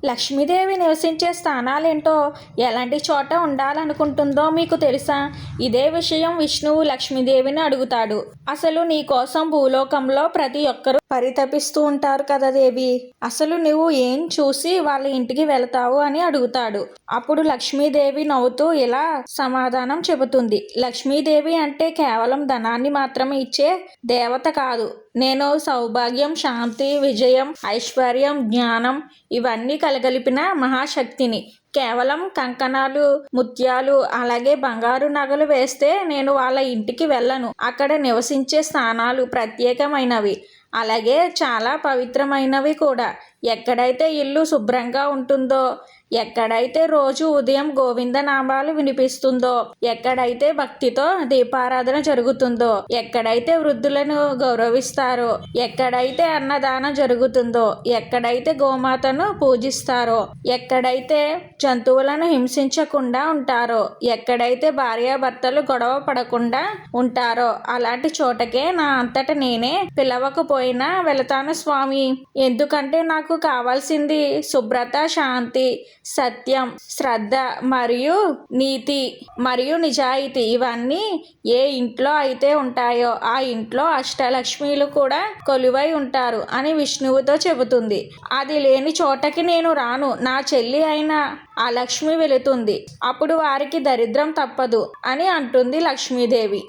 లక్ష్మీదేవి నివసించే స్థానాలేంటో, ఎలాంటి చోట ఉండాలనుకుంటుందో మీకు తెలుసా? ఇదే విషయం విష్ణువు లక్ష్మీదేవిని అడుగుతాడు. అసలు నీ కోసం భూలోకంలో ప్రతి ఒక్కరూ పరితపిస్తూ ఉంటారు కదా దేవి, అసలు నువ్వు ఏం చూసి వాళ్ళ ఇంటికి వెళతావు అని అడుగుతాడు. అప్పుడు లక్ష్మీదేవి నవ్వుతూ ఇలా సమాధానం చెబుతుంది. లక్ష్మీదేవి అంటే కేవలం ధనాన్ని మాత్రమే ఇచ్చే దేవత కాదు. నేను సౌభాగ్యం, శాంతి, విజయం, ఐశ్వర్యం, జ్ఞానం ఇవన్నీ కలగలిపిన మహాశక్తిని. కేవలం కంకణాలు, ముత్యాలు, అలాగే బంగారు నగలు వేస్తే నేను వాళ్ళ ఇంటికి వెళ్ళను. అక్కడ నివసించే స్థానాలు ప్రత్యేకమైనవి, అలాగే చాలా పవిత్రమైనవి కూడా. ఎక్కడైతే ఇల్లు శుభ్రంగా ఉంటుందో, ఎక్కడైతే రోజు ఉదయం గోవిందనామాలు వినిపిస్తుందో, ఎక్కడైతే భక్తితో దీపారాధన జరుగుతుందో, ఎక్కడైతే వృద్ధులను గౌరవిస్తారో, ఎక్కడైతే అన్నదానం జరుగుతుందో, ఎక్కడైతే గోమాతను పూజిస్తారో, ఎక్కడైతే జంతువులను హింసించకుండా ఉంటారో, ఎక్కడైతే భార్యాభర్తలు గొడవ పడకుండా ఉంటారో అలాంటి చోటకే నా అంతట నేనే పిలవకపోయినా వెళతాను స్వామి. ఎందుకంటే నాకు కావాల్సింది శుభ్రత, శాంతి, సత్యం, శ్రద్ధ మరియు నీతి మరియు నిజాయితీ. ఇవన్నీ ఏ ఇంట్లో అయితే ఉంటాయో ఆ ఇంట్లో అష్టలక్ష్మిలు కూడా కొలువై ఉంటారు అని విష్ణువుతో చెబుతుంది. అది లేని చోటకి నేను రాను. నా చెల్లి అయిన ఆ లక్ష్మి వెళుతుంది. అప్పుడు వారికి దరిద్రం తప్పదు అని అంటుంది లక్ష్మీదేవి.